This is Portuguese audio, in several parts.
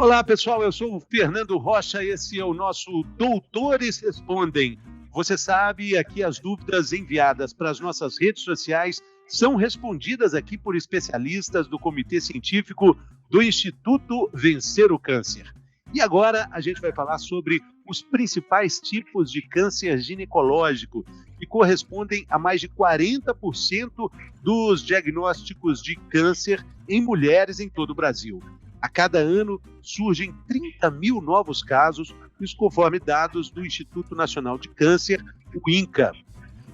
Olá, pessoal, eu sou o Fernando Rocha, esse é o nosso Doutores Respondem. Você sabe, aqui as dúvidas enviadas para as nossas redes sociais são respondidas aqui por especialistas do Comitê Científico do Instituto Vencer o Câncer. E agora a gente vai falar sobre os principais tipos de câncer ginecológico, que correspondem a mais de 40% dos diagnósticos de câncer em mulheres em todo o Brasil. A cada ano surgem 30 mil novos casos, isso conforme dados do Instituto Nacional de Câncer, o INCA.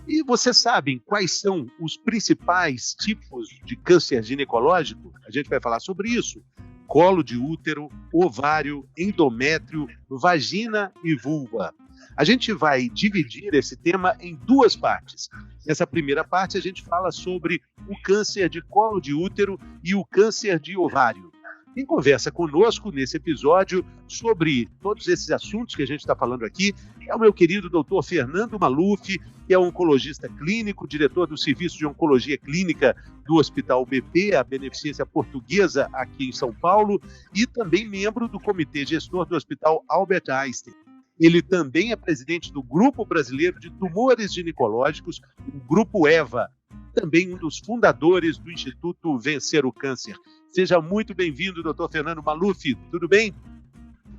E vocês sabem quais são os principais tipos de câncer ginecológico? A gente vai falar sobre isso. Colo de útero, ovário, endométrio, vagina e vulva. A gente vai dividir esse tema em duas partes. Nessa primeira parte, a gente fala sobre o câncer de colo de útero e o câncer de ovário. Quem conversa conosco nesse episódio sobre todos esses assuntos que a gente está falando aqui é o meu querido doutor Fernando Maluf, que é oncologista clínico, diretor do Serviço de Oncologia Clínica do Hospital BP, a Beneficência Portuguesa, aqui em São Paulo, e também membro do Comitê Gestor do Hospital Albert Einstein. Ele também é presidente do Grupo Brasileiro de Tumores Ginecológicos, o Grupo EVA, também um dos fundadores do Instituto Vencer o Câncer. Seja muito bem-vindo, doutor Fernando Maluf, tudo bem?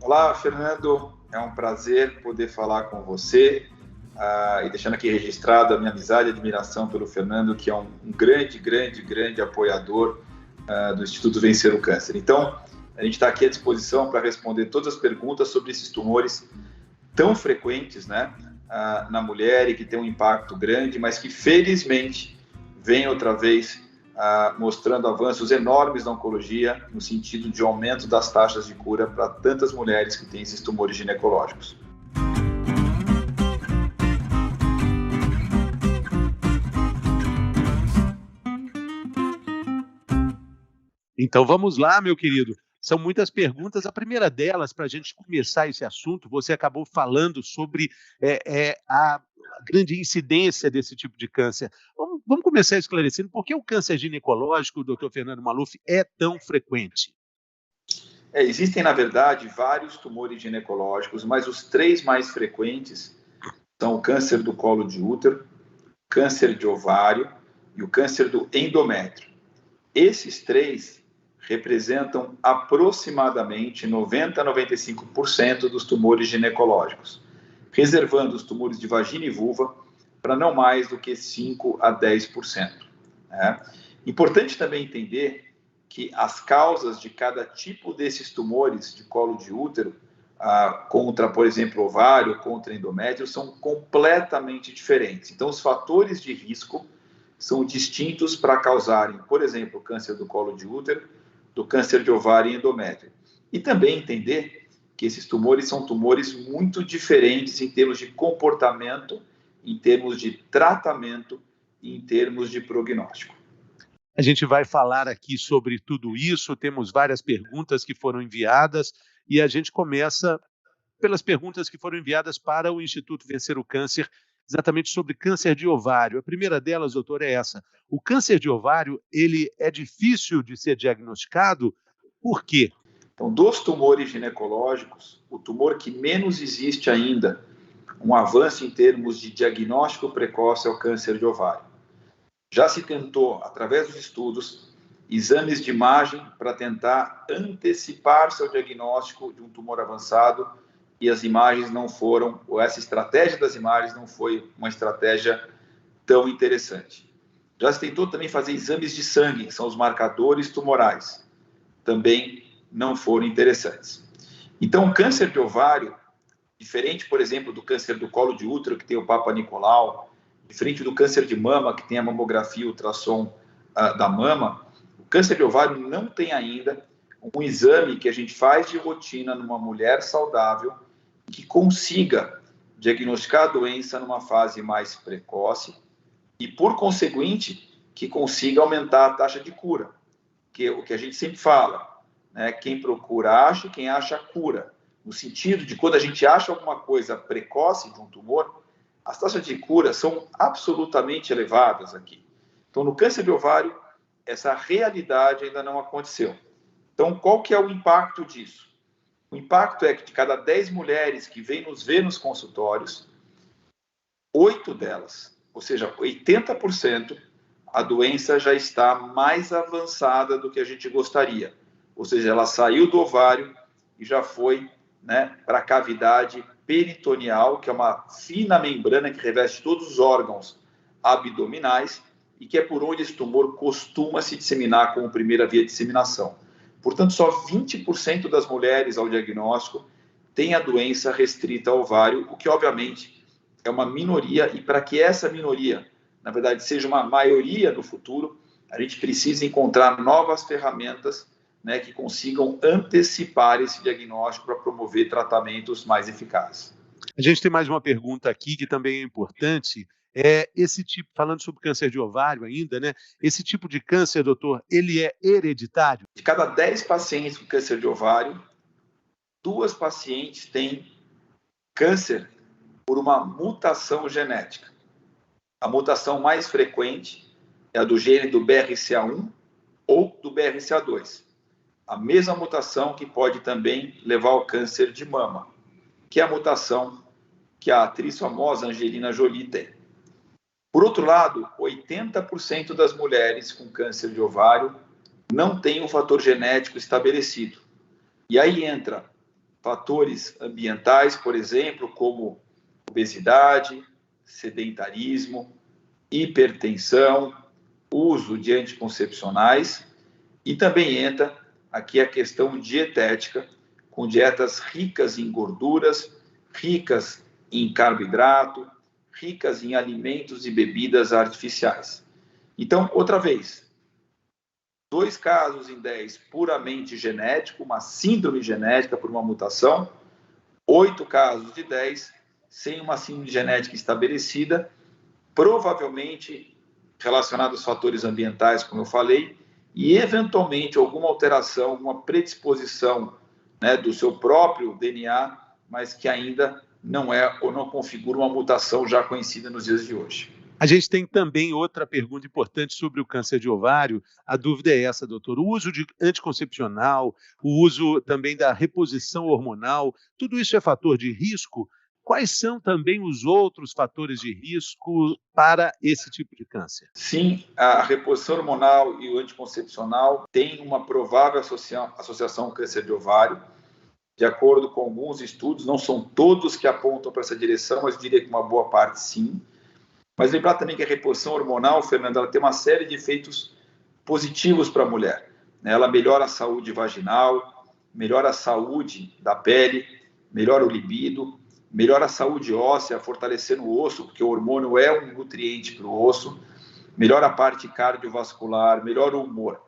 Olá, Fernando, é um prazer poder falar com você e deixando aqui registrado a minha amizade e admiração pelo Fernando, que é um grande apoiador do Instituto Vencer o Câncer. Então, a gente está aqui à disposição para responder todas as perguntas sobre esses tumores tão frequentes, né, na mulher e que tem um impacto grande, mas que felizmente vem outra vez mostrando avanços enormes na oncologia no sentido de aumento das taxas de cura para tantas mulheres que têm esses tumores ginecológicos. Então vamos lá, meu querido. São muitas perguntas. A primeira delas, para a gente começar esse assunto, você acabou falando sobre a grande incidência desse tipo de câncer. Vamos começar esclarecendo por que o câncer ginecológico, doutor Fernando Maluf, é tão frequente? Existem, na verdade, vários tumores ginecológicos, mas os três mais frequentes são o câncer do colo de útero, câncer de ovário e o câncer do endométrio. Esses três representam aproximadamente 90 a 95% dos tumores ginecológicos, reservando os tumores de vagina e vulva para não mais do que 5 a 10%. Importante também entender que as causas de cada tipo desses tumores de colo de útero, contra, por exemplo, ovário, contra endométrio, são completamente diferentes. Então, os fatores de risco são distintos para causarem, por exemplo, câncer do colo de útero, do câncer de ovário e endométrio. E também entender que esses tumores são tumores muito diferentes em termos de comportamento, em termos de tratamento e em termos de prognóstico. A gente vai falar aqui sobre tudo isso, temos várias perguntas que foram enviadas e a gente começa pelas perguntas que foram enviadas para o Instituto Vencer o Câncer, exatamente sobre câncer de ovário. A primeira delas, doutor, é essa. O câncer de ovário, ele é difícil de ser diagnosticado? Por quê? Então, dos tumores ginecológicos, o tumor que menos existe ainda, um avanço em termos de diagnóstico precoce, é o câncer de ovário. Já se tentou, através dos estudos, exames de imagem para tentar antecipar seu diagnóstico de um tumor avançado, e as imagens não foram, ou essa estratégia das imagens não foi uma estratégia tão interessante. Já se tentou também fazer exames de sangue, que são os marcadores tumorais. Também não foram interessantes. Então, o câncer de ovário, diferente, por exemplo, do câncer do colo de útero, que tem o Papa Nicolau, diferente do câncer de mama, que tem a mamografia e o ultrassom da mama, o câncer de ovário não tem ainda um exame que a gente faz de rotina numa mulher saudável que consiga diagnosticar a doença numa fase mais precoce e, por conseguinte, que consiga aumentar a taxa de cura. Que o que a gente sempre fala, né? Quem procura acha, quem acha cura. No sentido de quando a gente acha alguma coisa precoce de um tumor, as taxas de cura são absolutamente elevadas aqui. Então, no câncer de ovário, essa realidade ainda não aconteceu. Então, qual que é o impacto disso? O impacto é que de cada 10 mulheres que vêm nos ver nos consultórios, 8 delas, ou seja, 80%, a doença já está mais avançada do que a gente gostaria. Ou seja, ela saiu do ovário e já foi, né, para a cavidade peritoneal, que é uma fina membrana que reveste todos os órgãos abdominais e que é por onde esse tumor costuma se disseminar como primeira via de disseminação. Portanto, só 20% das mulheres ao diagnóstico têm a doença restrita ao ovário, o que, obviamente, é uma minoria, e para que essa minoria, na verdade, seja uma maioria no futuro, a gente precisa encontrar novas ferramentas, né, que consigam antecipar esse diagnóstico para promover tratamentos mais eficazes. A gente tem mais uma pergunta aqui que também é importante. Esse tipo, falando sobre câncer de ovário ainda, né? Esse tipo de câncer, doutor, ele é hereditário? De cada 10 pacientes com câncer de ovário, 2 pacientes têm câncer por uma mutação genética. A mutação mais frequente é a do gene do BRCA1 ou do BRCA2. A mesma mutação que pode também levar ao câncer de mama, que é a mutação que a atriz famosa Angelina Jolie tem. Por outro lado, 80% das mulheres com câncer de ovário não têm um fator genético estabelecido. E aí entra fatores ambientais, por exemplo, como obesidade, sedentarismo, hipertensão, uso de anticoncepcionais, e também entra aqui a questão dietética, com dietas ricas em gorduras, ricas em carboidrato, ricas em alimentos e bebidas artificiais. Então, outra vez, 2 casos em 10 puramente genético, uma síndrome genética por uma mutação, 8 casos de 10 sem uma síndrome genética estabelecida, provavelmente relacionados aos fatores ambientais, como eu falei, e eventualmente alguma alteração, alguma predisposição, né, do seu próprio DNA, mas que ainda não é ou não configura uma mutação já conhecida nos dias de hoje. A gente tem também outra pergunta importante sobre o câncer de ovário. A dúvida é essa, doutor. O uso de anticoncepcional, o uso também da reposição hormonal, tudo isso é fator de risco? Quais são também os outros fatores de risco para esse tipo de câncer? Sim, a reposição hormonal e o anticoncepcional têm uma provável associação ao câncer de ovário. De acordo com alguns estudos, não são todos que apontam para essa direção, mas eu diria que uma boa parte sim. Mas lembrar também que a reposição hormonal, Fernanda, ela tem uma série de efeitos positivos para a mulher. Ela melhora a saúde vaginal, melhora a saúde da pele, melhora o libido, melhora a saúde óssea, fortalecendo o osso, porque o hormônio é um nutriente para o osso, melhora a parte cardiovascular, melhora o humor.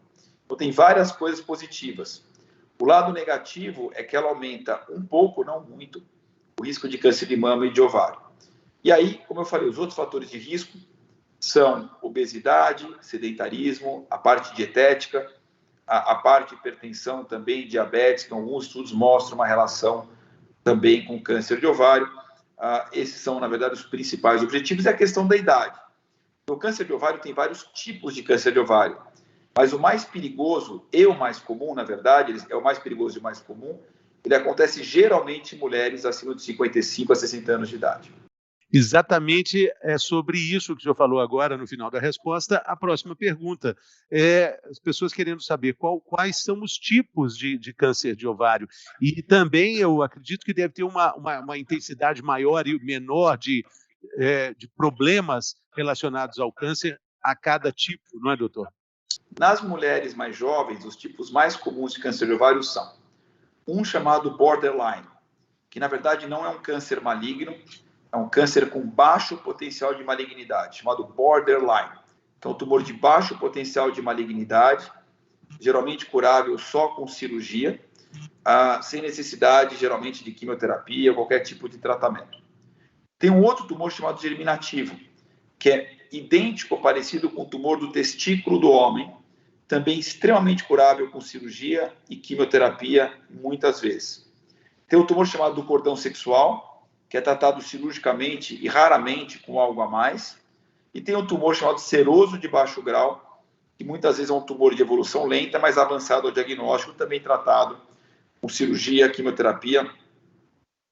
Então tem várias coisas positivas. O lado negativo é que ela aumenta um pouco, não muito, o risco de câncer de mama e de ovário. E aí, como eu falei, os outros fatores de risco são obesidade, sedentarismo, a parte dietética, a parte de hipertensão também, diabetes, que alguns estudos mostram uma relação também com câncer de ovário. Esses são, na verdade, os principais objetivos. E a questão da idade. O câncer de ovário tem vários tipos de câncer de ovário, mas o mais perigoso e o mais comum, na verdade, é o mais perigoso e o mais comum, ele acontece geralmente em mulheres acima de 55 a 60 anos de idade. Exatamente é sobre isso que o senhor falou agora, no final da resposta. A próxima pergunta é as pessoas querendo saber quais são os tipos de câncer de ovário. E também eu acredito que deve ter uma intensidade maior e menor de problemas relacionados ao câncer a cada tipo, não é, doutor? Nas mulheres mais jovens, os tipos mais comuns de câncer de ovário são um chamado borderline, que na verdade não é um câncer maligno, é um câncer com baixo potencial de malignidade, chamado borderline. Então, tumor de baixo potencial de malignidade, geralmente curável só com cirurgia, sem necessidade, geralmente, de quimioterapia ou qualquer tipo de tratamento. Tem um outro tumor chamado germinativo, que é idêntico ou parecido com o tumor do testículo do homem, também extremamente curável com cirurgia e quimioterapia, muitas vezes. Tem um tumor chamado do cordão sexual, que é tratado cirurgicamente e raramente com algo a mais. E tem um tumor chamado seroso de baixo grau, que muitas vezes é um tumor de evolução lenta, mas avançado ao diagnóstico, também tratado com cirurgia, quimioterapia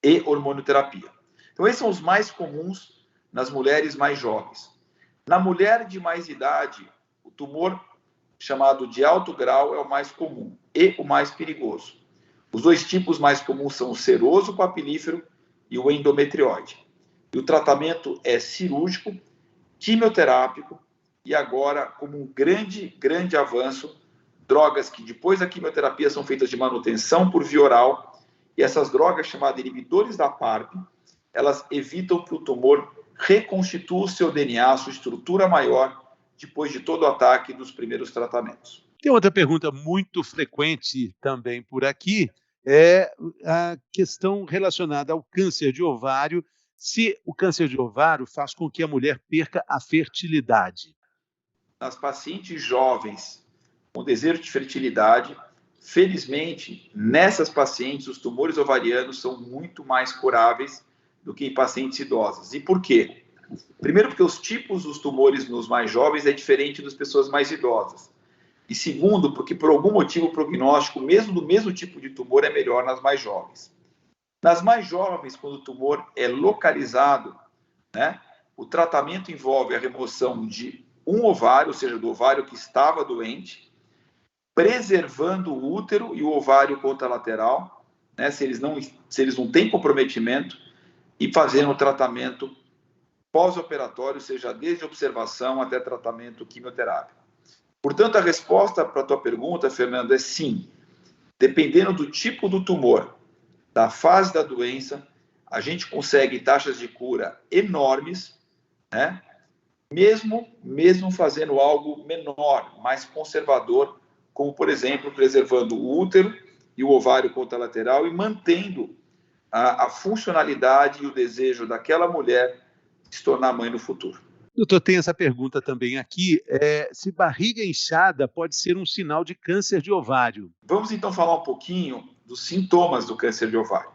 e hormonioterapia. Então, esses são os mais comuns nas mulheres mais jovens. Na mulher de mais idade, o tumor chamado de alto grau é o mais comum e o mais perigoso. Os dois tipos mais comuns são o seroso papilífero e o endometrióide. E o tratamento é cirúrgico, quimioterápico e agora, como um grande avanço, drogas que depois da quimioterapia são feitas de manutenção por via oral, e essas drogas chamadas inibidores da PARP, elas evitam que o tumor reconstitua o seu DNA, a sua estrutura maior, depois de todo o ataque dos primeiros tratamentos. Tem outra pergunta muito frequente também por aqui, é a questão relacionada ao câncer de ovário, se o câncer de ovário faz com que a mulher perca a fertilidade. Nas pacientes jovens com desejo de fertilidade, felizmente, nessas pacientes, os tumores ovarianos são muito mais curáveis do que em pacientes idosas. E por quê? Primeiro, porque os tipos dos tumores nos mais jovens é diferente das pessoas mais idosas. E segundo, porque por algum motivo o prognóstico, mesmo do mesmo tipo de tumor, é melhor nas mais jovens. Nas mais jovens, quando o tumor é localizado, né, o tratamento envolve a remoção de um ovário, ou seja, do ovário que estava doente, preservando o útero e o ovário contralateral, né, se eles não têm comprometimento, e fazendo o tratamento pós-operatório, seja desde observação até tratamento quimioterápico. Portanto, a resposta para a tua pergunta, Fernando, é sim. Dependendo do tipo do tumor, da fase da doença, a gente consegue taxas de cura enormes, né? Mesmo fazendo algo menor, mais conservador, como, por exemplo, preservando o útero e o ovário contralateral e mantendo a funcionalidade e o desejo daquela mulher de se tornar mãe no futuro. Doutor, tem essa pergunta também aqui, se barriga inchada pode ser um sinal de câncer de ovário. Vamos então falar um pouquinho dos sintomas do câncer de ovário.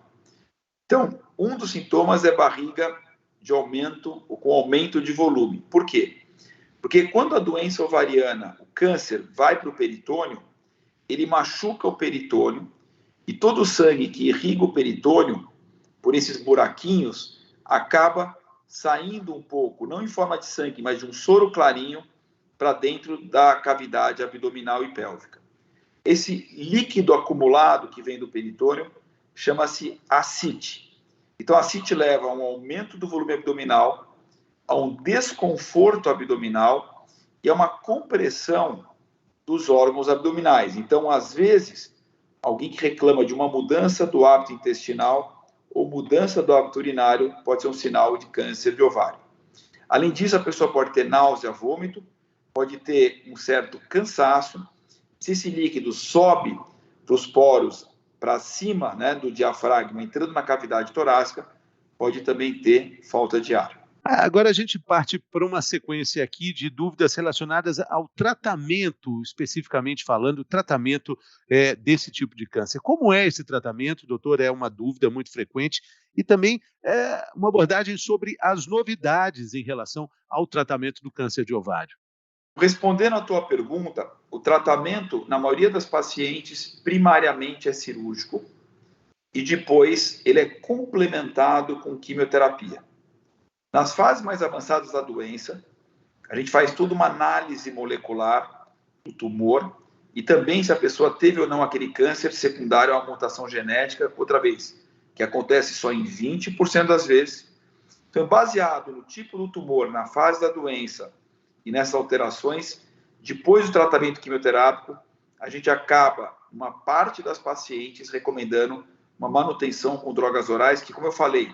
Então, um dos sintomas é barriga com aumento de volume. Por quê? Porque quando a doença ovariana, o câncer, vai para o peritônio, ele machuca o peritônio e todo o sangue que irriga o peritônio, por esses buraquinhos, acaba saindo um pouco, não em forma de sangue, mas de um soro clarinho para dentro da cavidade abdominal e pélvica. Esse líquido acumulado que vem do peritônio chama-se ascite. Então, a ascite leva a um aumento do volume abdominal, a um desconforto abdominal e a uma compressão dos órgãos abdominais. Então, às vezes, alguém que reclama de uma mudança do hábito intestinal ou mudança do hábito urinário pode ser um sinal de câncer de ovário. Além disso, a pessoa pode ter náusea, vômito, pode ter um certo cansaço. Se esse líquido sobe para os poros, para cima, né, do diafragma, entrando na cavidade torácica, pode também ter falta de ar. Agora a gente parte para uma sequência aqui de dúvidas relacionadas ao tratamento, especificamente falando, tratamento desse tipo de câncer. Como é esse tratamento, doutor? É uma dúvida muito frequente. E também uma abordagem sobre as novidades em relação ao tratamento do câncer de ovário. Respondendo à tua pergunta, o tratamento, na maioria das pacientes, primariamente é cirúrgico e depois ele é complementado com quimioterapia. Nas fases mais avançadas da doença, a gente faz toda uma análise molecular do tumor e também se a pessoa teve ou não aquele câncer secundário a uma mutação genética, outra vez, que acontece só em 20% das vezes. Então, baseado no tipo do tumor, na fase da doença e nessas alterações, depois do tratamento quimioterápico, a gente acaba, uma parte das pacientes, recomendando uma manutenção com drogas orais que, como eu falei,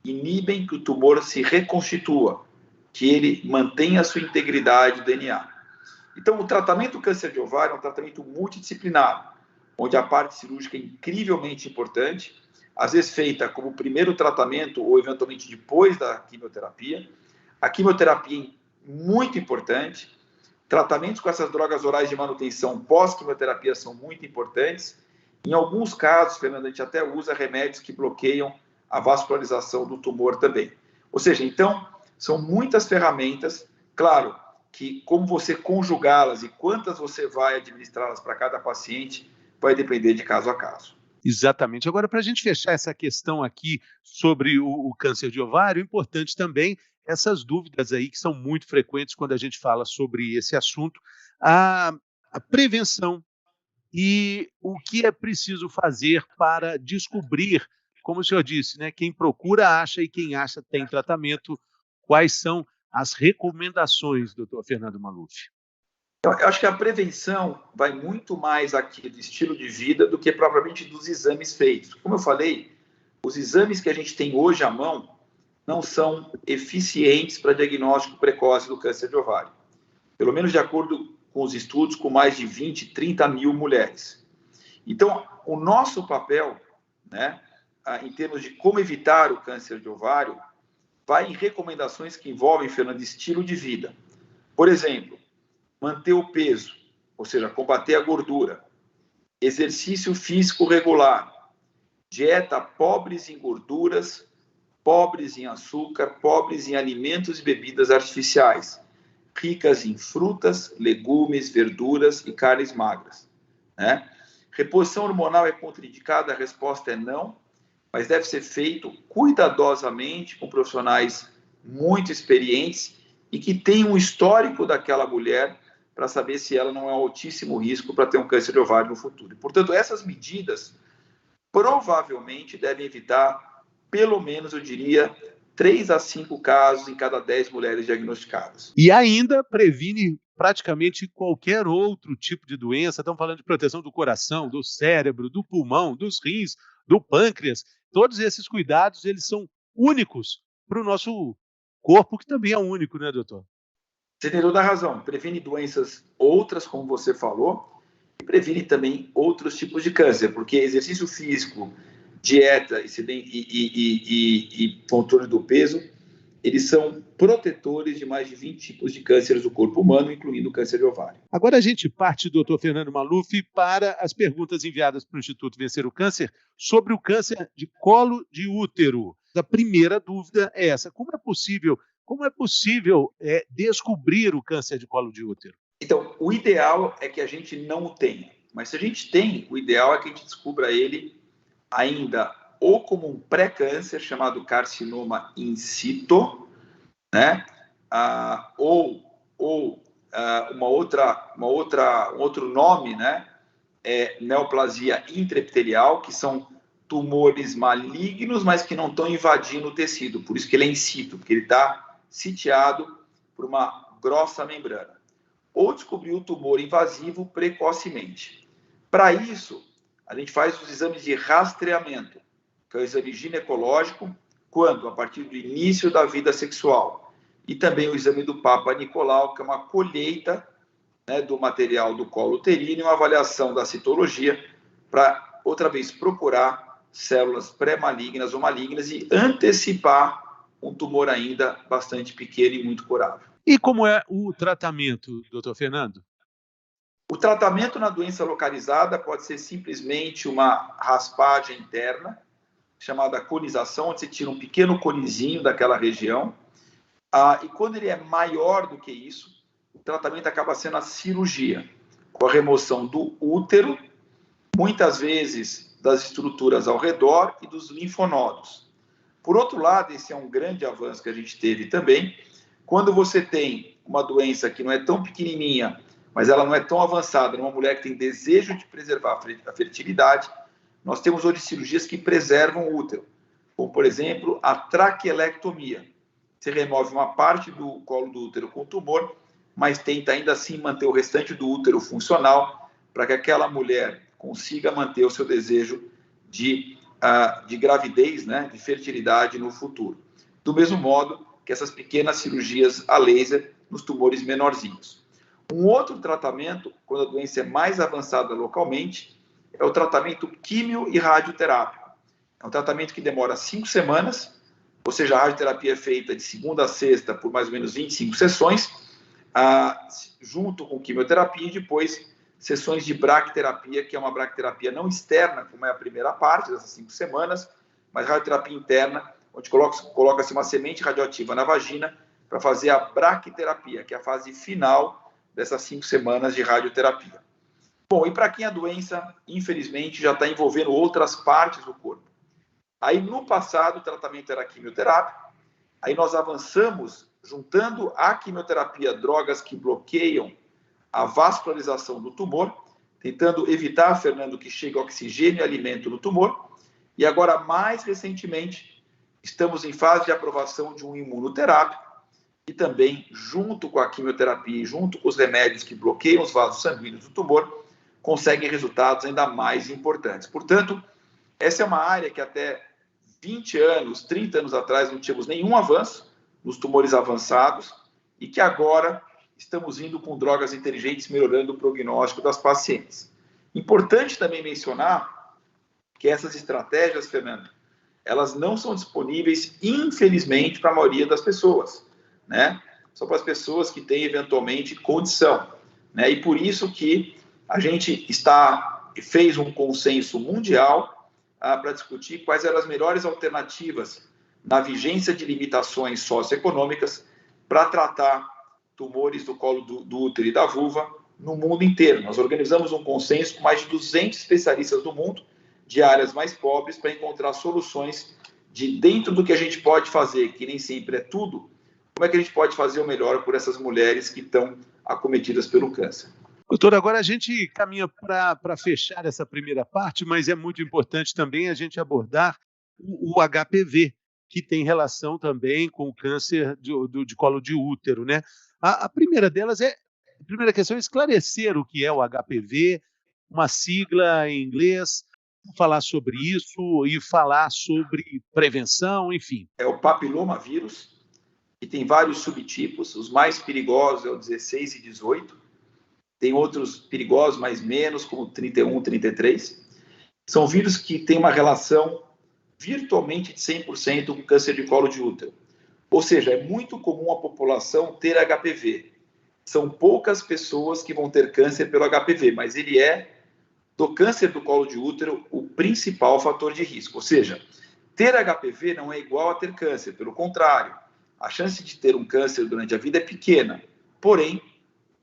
inibem que o tumor se reconstitua, que ele mantenha a sua integridade do DNA. Então, o tratamento do câncer de ovário é um tratamento multidisciplinar, onde a parte cirúrgica é incrivelmente importante, às vezes feita como primeiro tratamento ou eventualmente depois da quimioterapia. A quimioterapia é muito importante. Tratamentos com essas drogas orais de manutenção pós-quimioterapia são muito importantes. Em alguns casos, Fernando, a gente até usa remédios que bloqueiam a vascularização do tumor também. Ou seja, então, são muitas ferramentas. Claro que como você conjugá-las e quantas você vai administrá-las para cada paciente vai depender de caso a caso. Exatamente. Agora, para a gente fechar essa questão aqui sobre o câncer de ovário, é importante também essas dúvidas aí que são muito frequentes quando a gente fala sobre esse assunto, a, a prevenção e o que é preciso fazer para descobrir, como o senhor disse, né, quem procura acha e quem acha tem tratamento. Quais são as recomendações, doutor Fernando Maluf? Eu acho que a prevenção vai muito mais aqui do estilo de vida do que propriamente dos exames feitos. Como eu falei, os exames que a gente tem hoje à mão não são eficientes para diagnóstico precoce do câncer de ovário. Pelo menos de acordo com os estudos, com mais de 20, 30 mil mulheres. Então, o nosso papel, né, em termos de como evitar o câncer de ovário, vai em recomendações que envolvem, Fernando, estilo de vida. Por exemplo, manter o peso, ou seja, combater a gordura, exercício físico regular, dieta pobres em gorduras, pobres em açúcar, pobres em alimentos e bebidas artificiais, ricas em frutas, legumes, verduras e carnes magras, né? Reposição hormonal é contraindicada? A resposta é não, mas deve ser feito cuidadosamente com profissionais muito experientes e que tenham um histórico daquela mulher para saber se ela não é um altíssimo risco para ter um câncer de ovário no futuro. E, portanto, essas medidas provavelmente devem evitar, pelo menos, eu diria, 3 a 5 casos em cada 10 mulheres diagnosticadas. E ainda previne praticamente qualquer outro tipo de doença. Estamos falando de proteção do coração, do cérebro, do pulmão, dos rins, do pâncreas. Todos esses cuidados, eles são únicos para o nosso corpo, que também é único, né, doutor? Você tem toda a razão. Previne doenças outras, como você falou, e previne também outros tipos de câncer, porque exercício físico, dieta e controle do peso, eles são protetores de mais de 20 tipos de cânceres do corpo humano, incluindo o câncer de ovário. Agora a gente parte, doutor Fernando Maluf, para as perguntas enviadas para o Instituto Vencer o Câncer sobre o câncer de colo de útero. A primeira dúvida é essa: como é possível descobrir o câncer de colo de útero? Então, o ideal é que a gente não o tenha. Mas se a gente tem, o ideal é que a gente descubra ele ainda ou como um pré-câncer, chamado carcinoma in situ, né? Um outro nome, né? É neoplasia intraepitelial, que são tumores malignos, mas que não estão invadindo o tecido. Por isso que ele é in situ, porque ele está sitiado por uma grossa membrana. Ou descobrir o tumor invasivo precocemente. Para isso, a gente faz os exames de rastreamento, que é o exame ginecológico, quando? A partir do início da vida sexual. E também o exame do Papa Nicolau, que é uma colheita, né, do material do colo uterino e uma avaliação da citologia para, outra vez, procurar células pré-malignas ou malignas e antecipar um tumor ainda bastante pequeno e muito curável. E como é o tratamento, doutor Fernando? O tratamento na doença localizada pode ser simplesmente uma raspagem interna, chamada conização, onde você tira um pequeno conizinho daquela região. E quando ele é maior do que isso, o tratamento acaba sendo a cirurgia, com a remoção do útero, muitas vezes das estruturas ao redor e dos linfonodos. Por outro lado, esse é um grande avanço que a gente teve também, quando você tem uma doença que não é tão pequenininha, mas ela não é tão avançada, numa mulher que tem desejo de preservar a fertilidade, nós temos hoje cirurgias que preservam o útero, como, por exemplo, a traquelectomia. Você remove uma parte do colo do útero com tumor, mas tenta ainda assim manter o restante do útero funcional para que aquela mulher consiga manter o seu desejo de gravidez, né, de fertilidade no futuro. Do mesmo modo que essas pequenas cirurgias a laser nos tumores menorzinhos. Um outro tratamento, quando a doença é mais avançada localmente, é o tratamento químio e radioterápico. É um tratamento que demora 5 semanas, ou seja, a radioterapia é feita de segunda a sexta por mais ou menos 25 sessões, junto com quimioterapia e depois sessões de bracterapia, que é uma bracterapia não externa, como é a primeira parte dessas 5 semanas, mas radioterapia interna, onde coloca-se uma semente radioativa na vagina para fazer a bracterapia, que é a fase final dessas 5 semanas de radioterapia. Bom, e para quem a doença, infelizmente, já está envolvendo outras partes do corpo? Aí, no passado, o tratamento era quimioterapia. Aí nós avançamos, juntando à quimioterapia drogas que bloqueiam a vascularização do tumor, tentando evitar, Fernando, que chegue oxigênio e alimento no tumor. E agora, mais recentemente, estamos em fase de aprovação de um imunoterápico e também, junto com a quimioterapia e junto com os remédios que bloqueiam os vasos sanguíneos do tumor, conseguem resultados ainda mais importantes. Portanto, essa é uma área que até 20 anos, 30 anos atrás, não tínhamos nenhum avanço nos tumores avançados e que agora estamos indo com drogas inteligentes melhorando o prognóstico das pacientes. Importante também mencionar que essas estratégias, Fernando, elas não são disponíveis, infelizmente, para a maioria das pessoas, né? Só para as pessoas que têm, eventualmente, condição, né? E por isso que a gente fez um consenso mundial para discutir quais eram as melhores alternativas na vigência de limitações socioeconômicas para tratar tumores do colo do útero e da vulva no mundo inteiro. Nós organizamos um consenso com mais de 200 especialistas do mundo, de áreas mais pobres, para encontrar soluções de dentro do que a gente pode fazer, que nem sempre é tudo, como é que a gente pode fazer o melhor por essas mulheres que estão acometidas pelo câncer. Doutor, agora a gente caminha para fechar essa primeira parte, mas é muito importante também a gente abordar o HPV, que tem relação também com o câncer de colo de útero, né? A primeira delas a primeira questão é esclarecer o que é o HPV, uma sigla em inglês, falar sobre isso e falar sobre prevenção, enfim. É o papilomavírus, que tem vários subtipos, os mais perigosos é o 16 e 18, tem outros perigosos, mas menos, como 31, 33. São vírus que têm uma relação virtualmente de 100% com câncer de colo de útero. Ou seja, é muito comum a população ter HPV. São poucas pessoas que vão ter câncer pelo HPV, mas ele é, do câncer do colo de útero, o principal fator de risco. Ou seja, ter HPV não é igual a ter câncer, pelo contrário, a chance de ter um câncer durante a vida é pequena. Porém,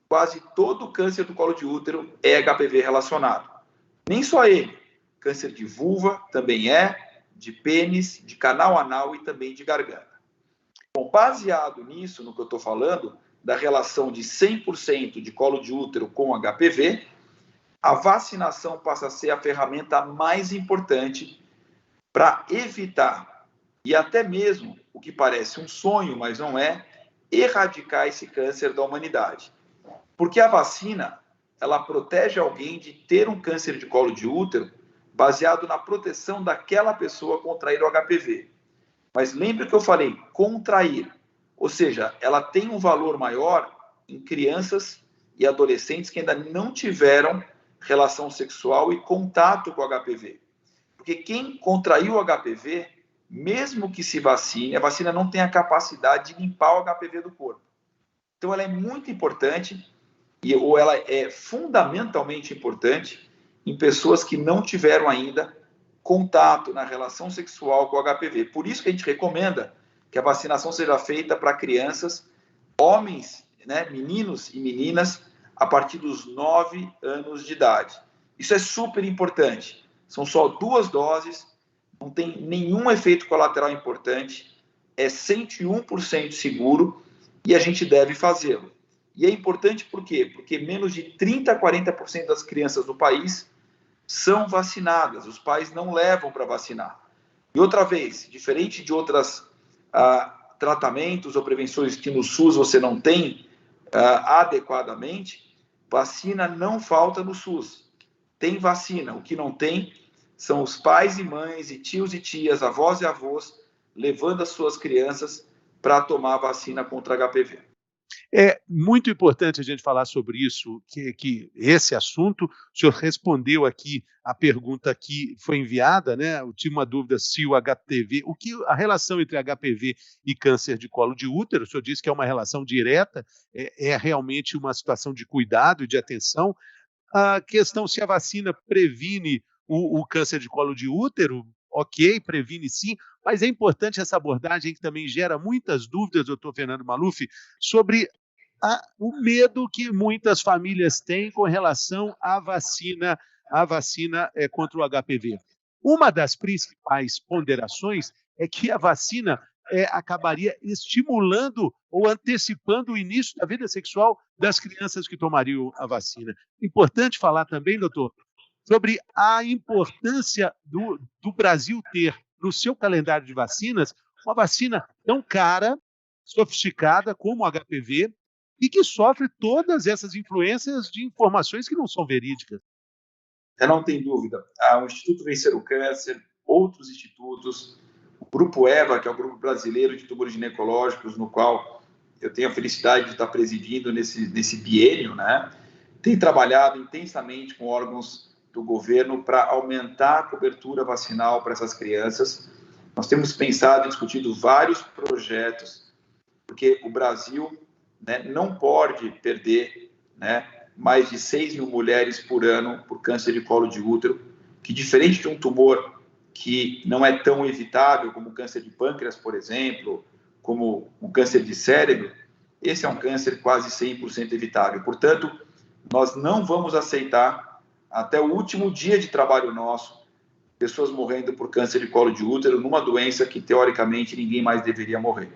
quase todo câncer do colo de útero é HPV relacionado. Nem só ele, câncer de vulva também de pênis, de canal anal e também de garganta. Bom, baseado nisso, no que eu estou falando, da relação de 100% de colo de útero com HPV, a vacinação passa a ser a ferramenta mais importante para evitar, e até mesmo, o que parece um sonho, mas não é, erradicar esse câncer da humanidade. Porque a vacina, ela protege alguém de ter um câncer de colo de útero baseado na proteção daquela pessoa contrair o HPV. Mas lembre que eu falei, contrair. Ou seja, ela tem um valor maior em crianças e adolescentes que ainda não tiveram relação sexual e contato com o HPV. Porque quem contraiu o HPV, mesmo que se vacine, a vacina não tem a capacidade de limpar o HPV do corpo. Então, ela é muito importante, ou ela é fundamentalmente importante em pessoas que não tiveram ainda contato na relação sexual com o HPV. Por isso que a gente recomenda que a vacinação seja feita para crianças, homens, né, meninos e meninas, a partir dos 9 anos de idade. Isso é super importante. São só 2 doses, não tem nenhum efeito colateral importante, é 101% seguro e a gente deve fazê-lo. E é importante por quê? Porque menos de 30% a 40% das crianças do país são vacinadas, os pais não levam para vacinar. E outra vez, diferente de outros tratamentos ou prevenções que no SUS você não tem adequadamente, vacina não falta no SUS. Tem vacina, o que não tem são os pais e mães, e tios e tias, avós e avós, levando as suas crianças para tomar a vacina contra HPV. É muito importante a gente falar sobre isso, que esse assunto, o senhor respondeu aqui a pergunta que foi enviada, né? Eu tinha uma dúvida se o HPV, a relação entre HPV e câncer de colo de útero, o senhor disse que é uma relação direta, é realmente uma situação de cuidado e de atenção. A questão se a vacina previne o câncer de colo de útero, ok, previne sim, mas é importante essa abordagem que também gera muitas dúvidas, doutor Fernando Maluf, sobre o medo que muitas famílias têm com relação à vacina contra o HPV. Uma das principais ponderações é que a vacina acabaria estimulando ou antecipando o início da vida sexual das crianças que tomariam a vacina. Importante falar também, doutor, sobre a importância do Brasil ter no seu calendário de vacinas uma vacina tão cara, sofisticada como o HPV e que sofre todas essas influências de informações que não são verídicas. Não tem dúvida. O Instituto Vencer o Câncer, outros institutos, o Grupo EVA, que é o Grupo Brasileiro de Tumores Ginecológicos, no qual eu tenho a felicidade de estar presidindo nesse biênio, né? Tem trabalhado intensamente com órgãos do governo para aumentar a cobertura vacinal para essas crianças. Nós temos pensado e discutido vários projetos, porque o Brasil, né, não pode perder, né, mais de 6 mil mulheres por ano por câncer de colo de útero, que diferente de um tumor que não é tão evitável como o câncer de pâncreas, por exemplo, como o câncer de cérebro, esse é um câncer quase 100% evitável. Portanto, nós não vamos aceitar, até o último dia de trabalho nosso, pessoas morrendo por câncer de colo de útero numa doença que, teoricamente, ninguém mais deveria morrer.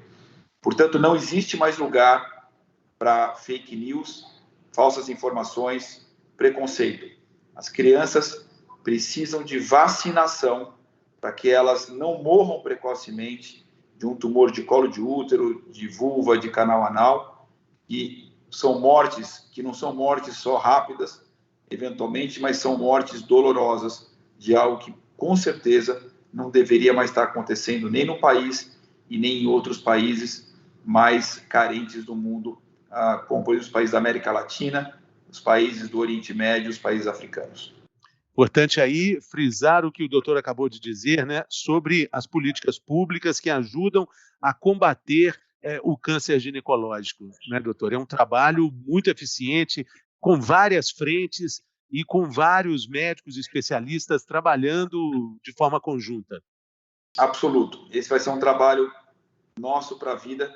Portanto, não existe mais lugar para fake news, falsas informações, preconceito. As crianças precisam de vacinação para que elas não morram precocemente de um tumor de colo de útero, de vulva, de canal anal, e são mortes que não são mortes só rápidas, eventualmente, mas são mortes dolorosas de algo que, com certeza, não deveria mais estar acontecendo nem no país e nem em outros países mais carentes do mundo, como por exemplo os países da América Latina, os países do Oriente Médio, os países africanos. Importante aí frisar o que o doutor acabou de dizer, né, sobre as políticas públicas que ajudam a combater o câncer ginecológico, né, doutor? É um trabalho muito eficiente, com várias frentes e com vários médicos especialistas trabalhando de forma conjunta. Absoluto. Esse vai ser um trabalho nosso para a vida,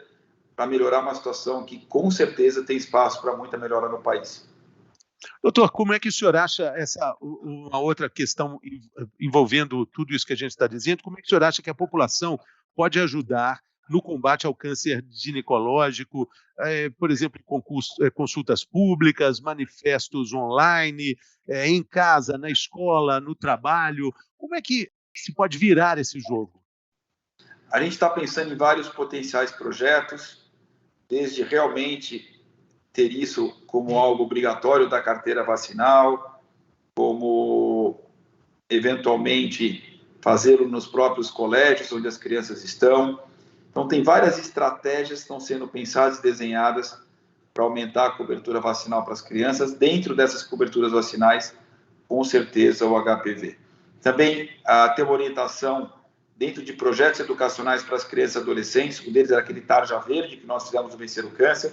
para melhorar uma situação que, com certeza, tem espaço para muita melhora no país. Doutor, como é que o senhor acha uma outra questão envolvendo tudo isso que a gente está dizendo, como é que o senhor acha que a população pode ajudar no combate ao câncer ginecológico, por exemplo, consultas públicas, manifestos online, em casa, na escola, no trabalho? Como é que se pode virar esse jogo? A gente está pensando em vários potenciais projetos, desde realmente ter isso como algo obrigatório da carteira vacinal, como eventualmente fazê-lo nos próprios colégios onde as crianças estão. Então, tem várias estratégias que estão sendo pensadas e desenhadas para aumentar a cobertura vacinal para as crianças. Dentro dessas coberturas vacinais, com certeza, o HPV. Também tem uma orientação dentro de projetos educacionais para as crianças e adolescentes. Um deles era aquele Tarja Verde, que nós fizemos no Vencer o Câncer,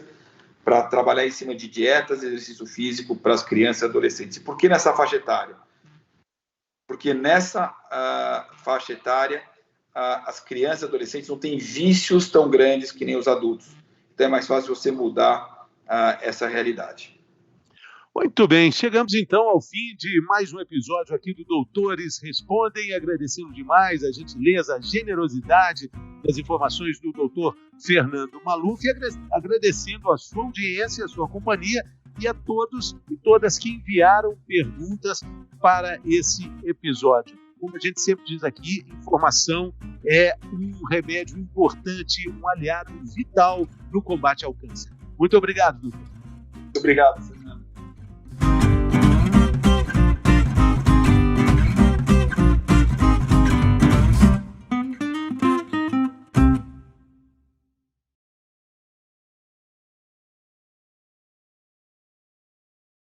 para trabalhar em cima de dietas e exercício físico para as crianças e adolescentes. E por que nessa faixa etária? Porque nessa faixa etária, as crianças e adolescentes não têm vícios tão grandes que nem os adultos. Então é mais fácil você mudar essa realidade. Muito bem, chegamos então ao fim de mais um episódio aqui do Doutores Respondem, agradecendo demais a gentileza, a generosidade das informações do doutor Fernando Maluf, e agradecendo a sua audiência, a sua companhia e a todos e todas que enviaram perguntas para esse episódio. Como a gente sempre diz aqui, informação é um remédio importante, um aliado vital no combate ao câncer. Muito obrigado, doutor. Muito obrigado.